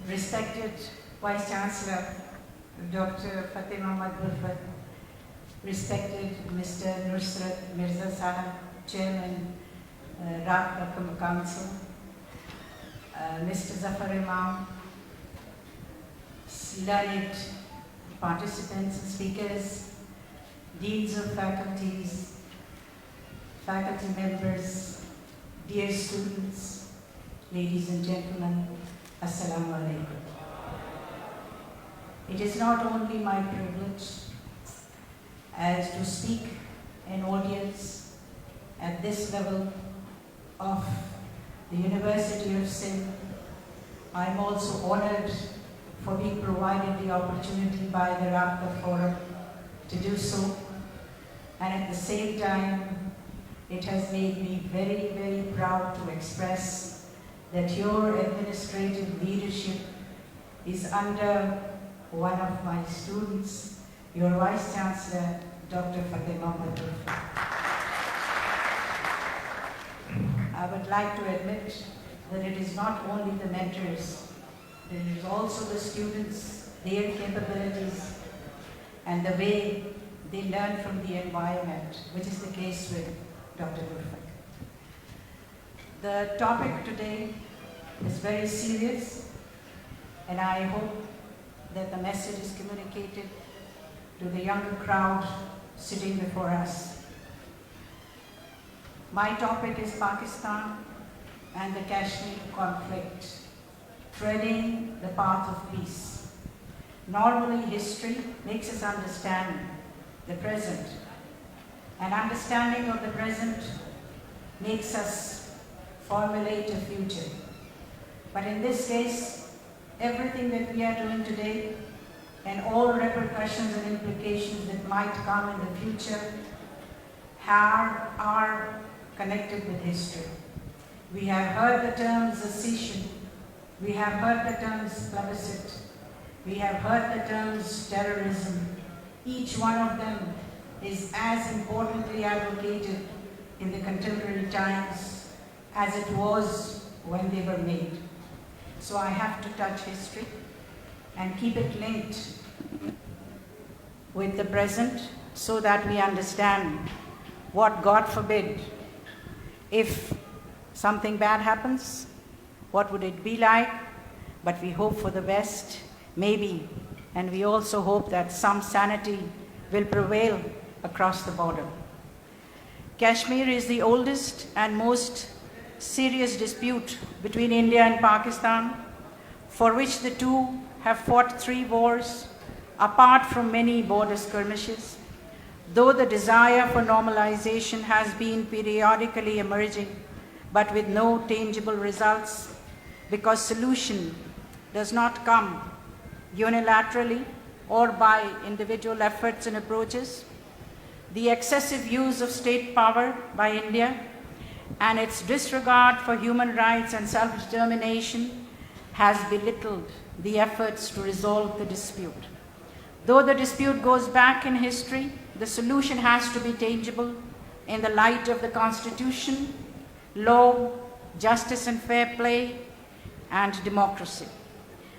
Respected Vice Chancellor, Dr. Fateh Mohammad Ulfat, respected Mr. Nusrat Mirza Sahab, Chairman, Rakam Council, Mr. Zafar Imam, learned participants and speakers, deans of faculties, faculty members, dear students, ladies and gentlemen, Assalamu alaikum. It is not only my privilege as to speak an audience at this level of the University of Sindh. I am also honored for being provided the opportunity by the Rabta Forum to do so. And at the same time, it has made me very, very proud to express that your administrative leadership is under one of my students, your Vice Chancellor, Dr. Fateh Mohammad Ulfat. I would like to admit that it is not only the mentors, it is also the students, their capabilities, and the way they learn from the environment, which is the case with Dr. Ulfat. The topic today is very serious, and I hope that the message is communicated to the younger crowd sitting before us. My topic is Pakistan and the Kashmir conflict, treading the path of peace. Normally, history makes us understand the present, and understanding of the present makes us formulate a future. But in this case, everything that we are doing today and all repercussions and implications that might come in the future are connected with history. We have heard the terms secession, we have heard the terms plebiscite, we have heard the terms terrorism. Each one of them is as importantly advocated in the contemporary times as it was when they were made. So I have to touch history and keep it linked with the present so that we understand what, God forbid, if something bad happens, what would it be like? But we hope for the best, maybe, and we also hope that some sanity will prevail across the border. Kashmir is the oldest and most serious dispute between India and Pakistan, for which the two have fought 3 wars, apart from many border skirmishes. Though the desire for normalization has been periodically emerging, but with no tangible results, because solution does not come unilaterally or by individual efforts and approaches. The excessive use of state power by India and its disregard for human rights and self-determination has belittled the efforts to resolve the dispute. Though the dispute goes back in history, the solution has to be tangible in the light of the Constitution, law, justice and fair play, and democracy.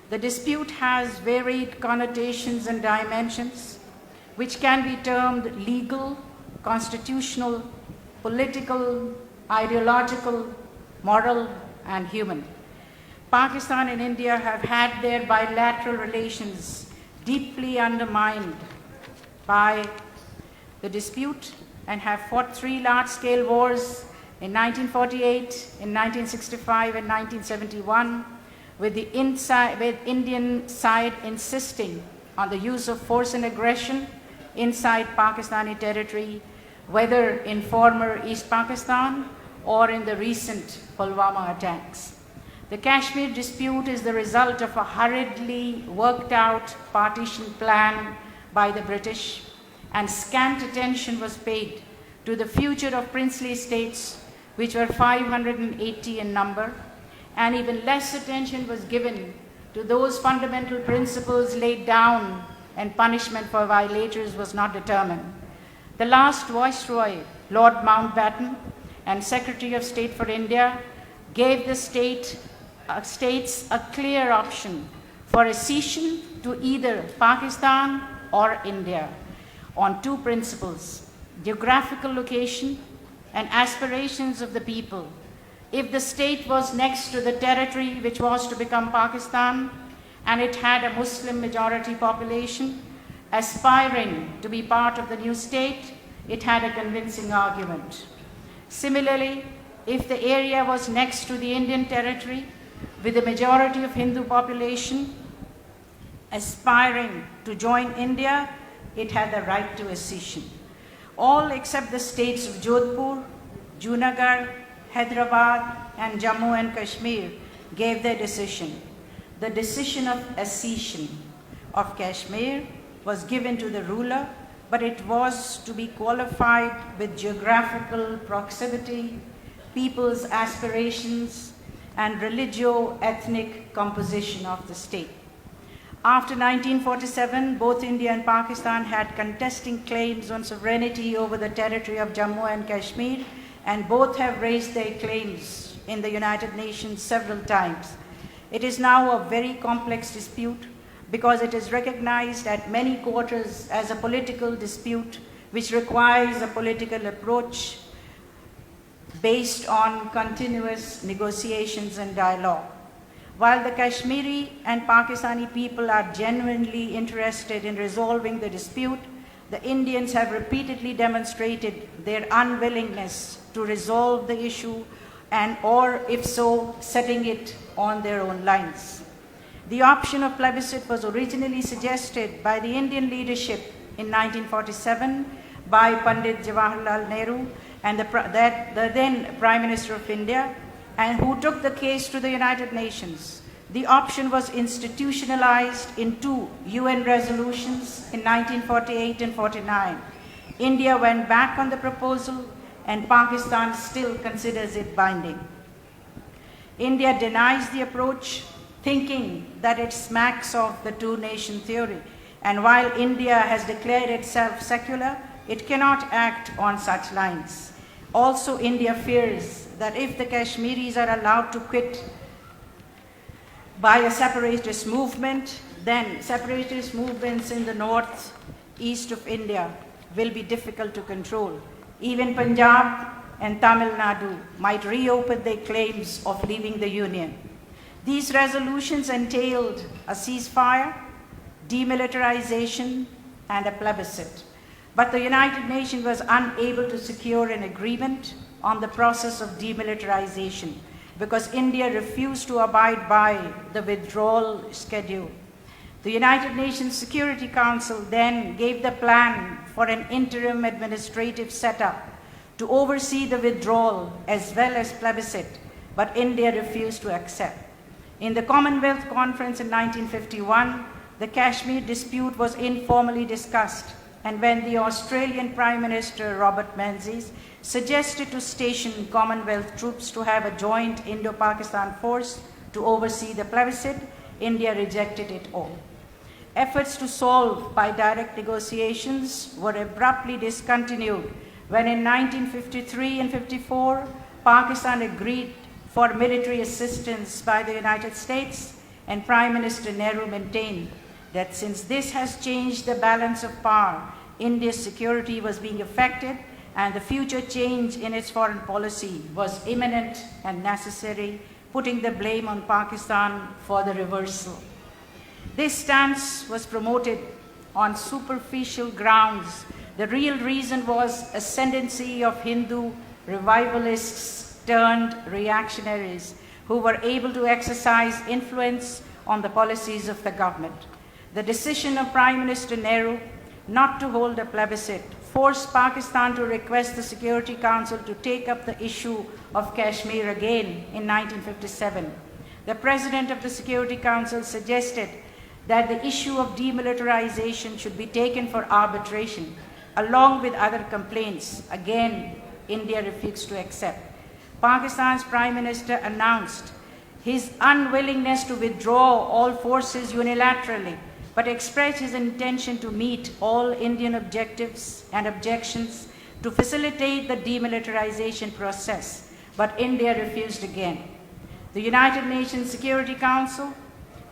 The dispute has varied connotations and dimensions, which can be termed legal, constitutional, political, ideological, moral, and human. Pakistan and India have had their bilateral relations deeply undermined by the dispute and have fought 3 large-scale wars in 1948, in 1965, and 1971, with the Indian side insisting on the use of force and aggression inside Pakistani territory, whether in former East Pakistan or in the recent Pulwama attacks. The Kashmir dispute is the result of a hurriedly worked out partition plan by the British, and scant attention was paid to the future of princely states, which were 580 in number, and even less attention was given to those fundamental principles laid down, and punishment for violators was not determined. The last Viceroy, Lord Mountbatten, and Secretary of State for India, gave the state states a clear option for accession to either Pakistan or India on two principles: geographical location and aspirations of the people. If the state was next to the territory which was to become Pakistan, and it had a Muslim majority population aspiring to be part of the new state, it had a convincing argument. Similarly, if the area was next to the Indian territory with a majority of Hindu population aspiring to join India, it had the right to accession. All except the states of Jodhpur, Junagadh, Hyderabad, and Jammu and Kashmir gave their decision. The decision of accession of Kashmir was given to the ruler, but it was to be qualified with geographical proximity, people's aspirations, and religio-ethnic composition of the state. After 1947, both India and Pakistan had contesting claims on sovereignty over the territory of Jammu and Kashmir, and both have raised their claims in the United Nations several times. It is now a very complex dispute because it is recognized at many quarters as a political dispute which requires a political approach based on continuous negotiations and dialogue. While the Kashmiri and Pakistani people are genuinely interested in resolving the dispute, the Indians have repeatedly demonstrated their unwillingness to resolve the issue or if so, setting it on their own lines. The option of plebiscite was originally suggested by the Indian leadership in 1947 by Pandit Jawaharlal Nehru and the then Prime Minister of India, and who took the case to the United Nations. The option was institutionalized in two UN resolutions in 1948 and 49. India went back on the proposal, and Pakistan still considers it binding. India denies the approach, thinking that it smacks of the two-nation theory, and while India has declared itself secular, it cannot act on such lines. Also, India fears that if the Kashmiris are allowed to quit by a separatist movement, then separatist movements in the north, east of India will be difficult to control. Even Punjab and Tamil Nadu might reopen their claims of leaving the Union. These resolutions entailed a ceasefire, demilitarization, and a plebiscite. But the United Nations was unable to secure an agreement on the process of demilitarization because India refused to abide by the withdrawal schedule. The United Nations Security Council then gave the plan for an interim administrative setup to oversee the withdrawal as well as plebiscite, but India refused to accept. In the Commonwealth Conference in 1951, the Kashmir dispute was informally discussed, and when the Australian Prime Minister Robert Menzies suggested to station Commonwealth troops to have a joint Indo-Pakistan force to oversee the plebiscite, India rejected it all. Efforts to solve by direct negotiations were abruptly discontinued when in 1953 and 54, Pakistan agreed for military assistance by the United States, and Prime Minister Nehru maintained that since this has changed the balance of power, India's security was being affected and the future change in its foreign policy was imminent and necessary, putting the blame on Pakistan for the reversal. This stance was promoted on superficial grounds. The real reason was ascendancy of Hindu revivalists turned reactionaries who were able to exercise influence on the policies of the government. The decision of Prime Minister Nehru not to hold a plebiscite forced Pakistan to request the Security Council to take up the issue of Kashmir again in 1957. The President of the Security Council suggested that the issue of demilitarization should be taken for arbitration, along with other complaints. Again, India refused to accept. Pakistan's Prime Minister announced his unwillingness to withdraw all forces unilaterally, but expressed his intention to meet all Indian objectives and objections to facilitate the demilitarization process, but India refused again. The United Nations Security Council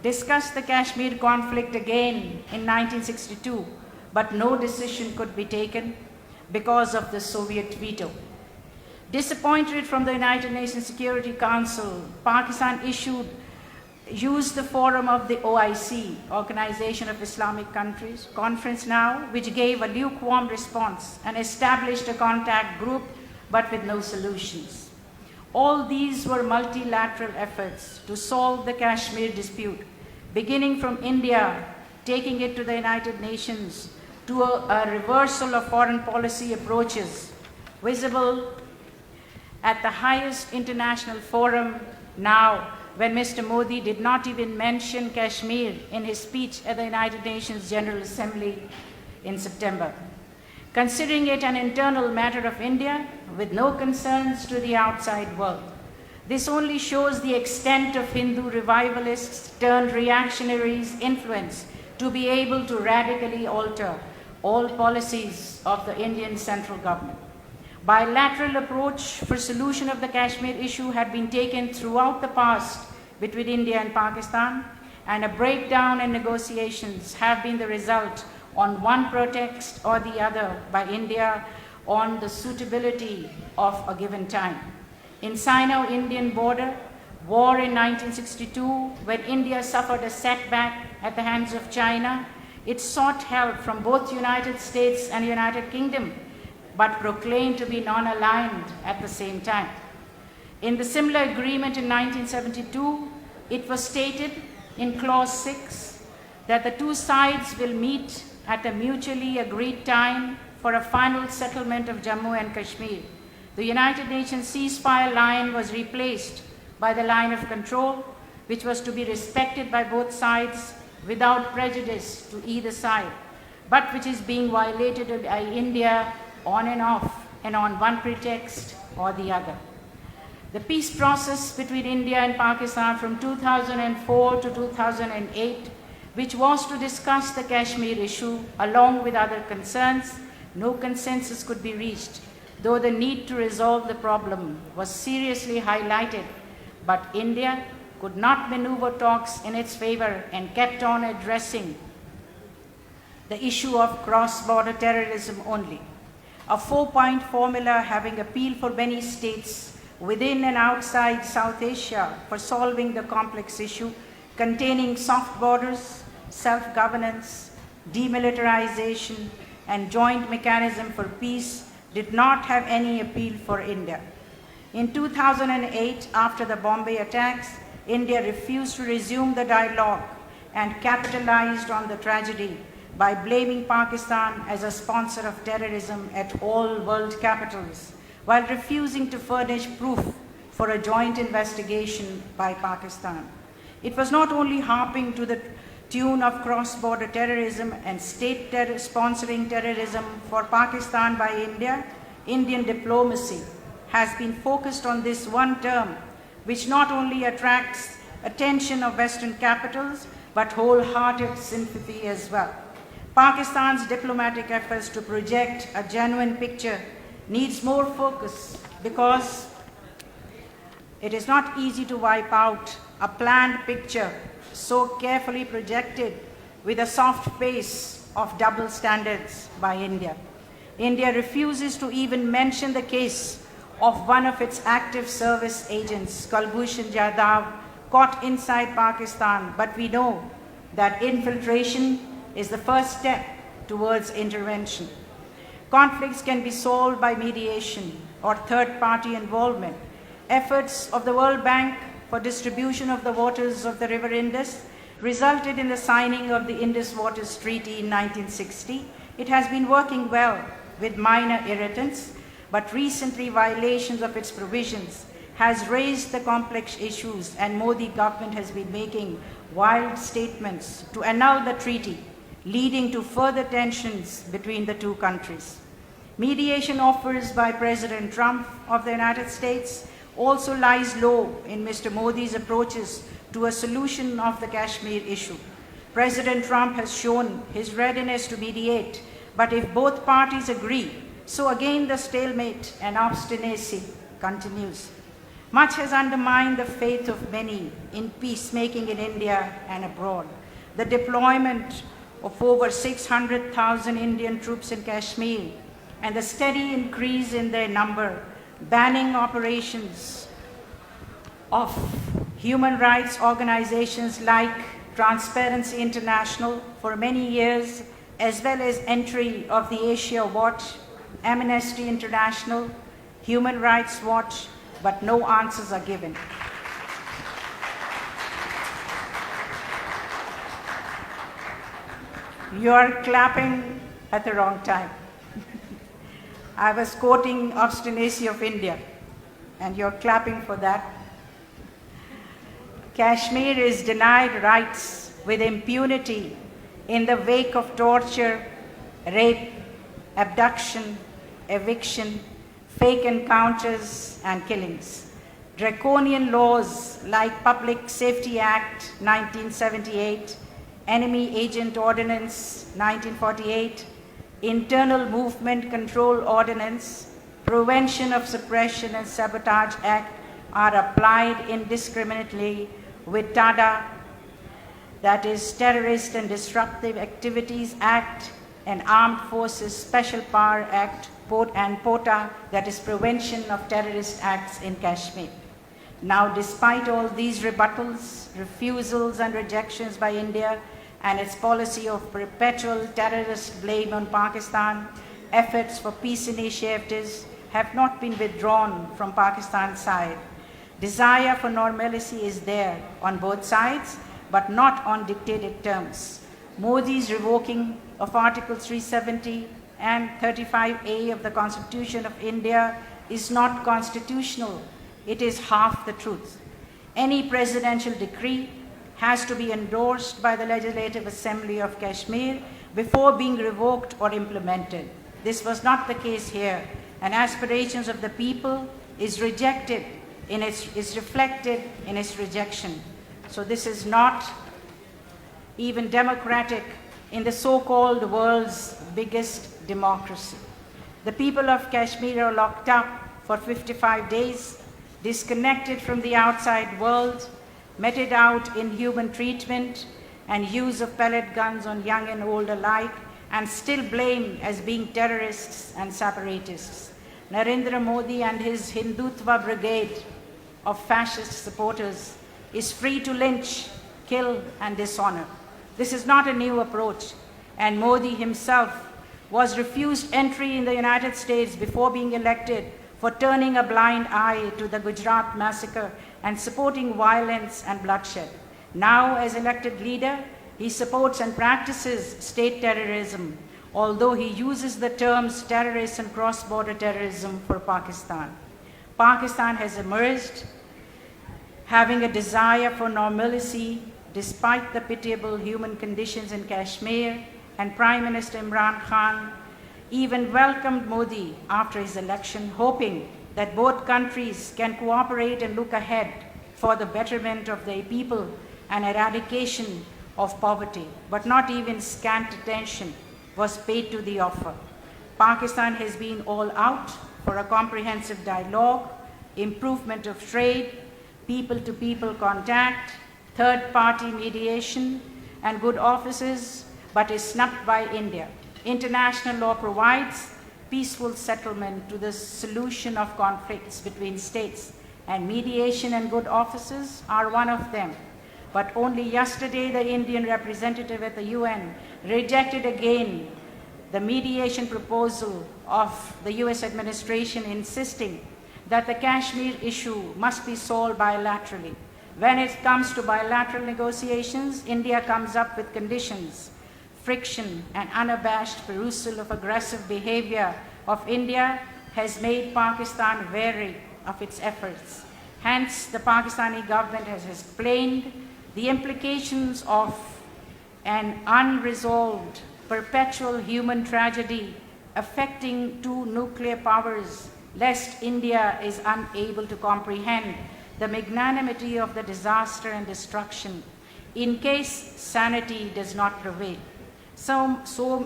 discussed the Kashmir conflict again in 1962, but no decision could be taken because of the Soviet veto. Disappointed from the United Nations Security Council, Pakistan used the forum of the OIC, Organization of Islamic Countries, conference now, which gave a lukewarm response and established a contact group, but with no solutions. All these were multilateral efforts to solve the Kashmir dispute, beginning from India, taking it to the United Nations, to a reversal of foreign policy approaches, visible at the highest international forum now, when Mr. Modi did not even mention Kashmir in his speech at the United Nations General Assembly in September. Considering it an internal matter of India with no concerns to the outside world. This only shows the extent of Hindu revivalists turned reactionaries' influence to be able to radically alter all policies of the Indian central government. Bilateral approach for solution of the Kashmir issue had been taken throughout the past between India and Pakistan, and a breakdown in negotiations have been the result on one pretext or the other by India on the suitability of a given time. In Sino-Indian border war in 1962, when India suffered a setback at the hands of China, it sought help from both United States and United Kingdom, but proclaimed to be non-aligned at the same time. In the similar agreement in 1972, it was stated in Clause 6 that the two sides will meet at a mutually agreed time for a final settlement of Jammu and Kashmir. The United Nations ceasefire line was replaced by the line of control, which was to be respected by both sides without prejudice to either side, but which is being violated by India on and off and on one pretext or the other. The peace process between India and Pakistan from 2004 to 2008, which was to discuss the Kashmir issue along with other concerns, no consensus could be reached, though the need to resolve the problem was seriously highlighted, but India could not maneuver talks in its favor and kept on addressing the issue of cross-border terrorism only. A 4-point formula having appeal for many states within and outside South Asia for solving the complex issue, containing soft borders, self-governance, demilitarization, and joint mechanism for peace, did not have any appeal for India. In 2008, after the Bombay attacks, India refused to resume the dialogue and capitalized on the tragedy by blaming Pakistan as a sponsor of terrorism at all world capitals, while refusing to furnish proof for a joint investigation by Pakistan. It was not only harping to the tune of cross-border terrorism and state sponsoring terrorism for Pakistan by India. Indian diplomacy has been focused on this one term, which not only attracts attention of Western capitals, but wholehearted sympathy as well. Pakistan's diplomatic efforts to project a genuine picture needs more focus, because it is not easy to wipe out a planned picture so carefully projected with a soft face of double standards by India. India refuses to even mention the case of one of its active service agents, Kulbhushan Jadhav, caught inside Pakistan, but we know that infiltration is the first step towards intervention. Conflicts can be solved by mediation or third-party involvement. Efforts of the World Bank for distribution of the waters of the River Indus resulted in the signing of the Indus Waters Treaty in 1960. It has been working well with minor irritants, but recently violations of its provisions has raised the complex issues, and Modi government has been making wild statements to annul the treaty, leading to further tensions between the two countries. Mediation offers by President Trump of the United States also lies low in Mr. Modi's approaches to a solution of the Kashmir issue. President Trump has shown his readiness to mediate, but if both parties agree, so again the stalemate and obstinacy continues. Much has undermined the faith of many in peacemaking in India and abroad. The deployment of over 600,000 Indian troops in Kashmir and the steady increase in their number, banning operations of human rights organizations like Transparency International for many years, as well as entry of the Asia Watch, Amnesty International, Human Rights Watch, but no answers are given. You are clapping at the wrong time. I was quoting Obstinacy of India, and you're clapping for that. Kashmir is denied rights with impunity in the wake of torture, rape, abduction, eviction, fake encounters, and killings. Draconian laws like Public Safety Act 1978, Enemy Agent Ordinance 1948, Internal Movement Control Ordinance, Prevention of Suppression and Sabotage Act are applied indiscriminately with TADA, that is Terrorist and Disruptive Activities Act, and Armed Forces Special Power Act, and POTA, that is Prevention of Terrorist Acts in Kashmir. Now, despite all these rebuttals, refusals and rejections by India and its policy of perpetual terrorist blame on Pakistan, efforts for peace initiatives have not been withdrawn from Pakistan's side. Desire for normalcy is there on both sides, but not on dictated terms. Modi's revoking of Articles 370 and 35A of the Constitution of India is not constitutional. It is half the truth. Any presidential decree has to be endorsed by the Legislative Assembly of Kashmir before being revoked or implemented. This was not the case here, and aspirations of the people is reflected in its rejection. So this is not even democratic in the so-called world's biggest democracy. The people of Kashmir are locked up for 55 days, disconnected from the outside world, meted out inhuman treatment and use of pellet guns on young and old alike, and still blamed as being terrorists and separatists. Narendra Modi and his Hindutva brigade of fascist supporters is free to lynch, kill, and dishonor. This is not a new approach, and Modi himself was refused entry in the United States before being elected for turning a blind eye to the Gujarat massacre and supporting violence and bloodshed. Now, as elected leader, he supports and practices state terrorism, although he uses the terms terrorist and cross-border terrorism for Pakistan. Pakistan has emerged having a desire for normalcy despite the pitiable human conditions in Kashmir, and Prime Minister Imran Khan even welcomed Modi after his election, hoping that both countries can cooperate and look ahead for the betterment of their people and eradication of poverty. But not even scant attention was paid to the offer. Pakistan has been all out for a comprehensive dialogue, improvement of trade, people-to-people contact, third-party mediation, and good offices, but is snubbed by India. International law provides peaceful settlement to the solution of conflicts between states, and mediation and good offices are one of them. But only yesterday, the Indian representative at the UN rejected again the mediation proposal of the US administration, insisting that the Kashmir issue must be solved bilaterally. When it comes to bilateral negotiations, India comes up with conditions. Friction and unabashed perusal of aggressive behavior of India has made Pakistan wary of its efforts. Hence, the Pakistani government has explained the implications of an unresolved, perpetual human tragedy affecting two nuclear powers, lest India is unable to comprehend the magnanimity of the disaster and destruction in case sanity does not prevail. So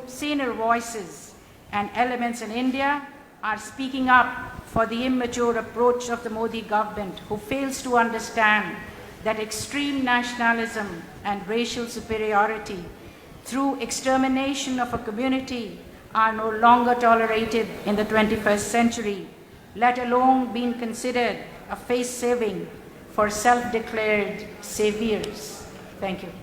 senior voices and elements in India are speaking up for the immature approach of the Modi government, who fails to understand that extreme nationalism and racial superiority through extermination of a community are no longer tolerated in the 21st century, let alone being considered a face-saving for self-declared saviors. Thank you.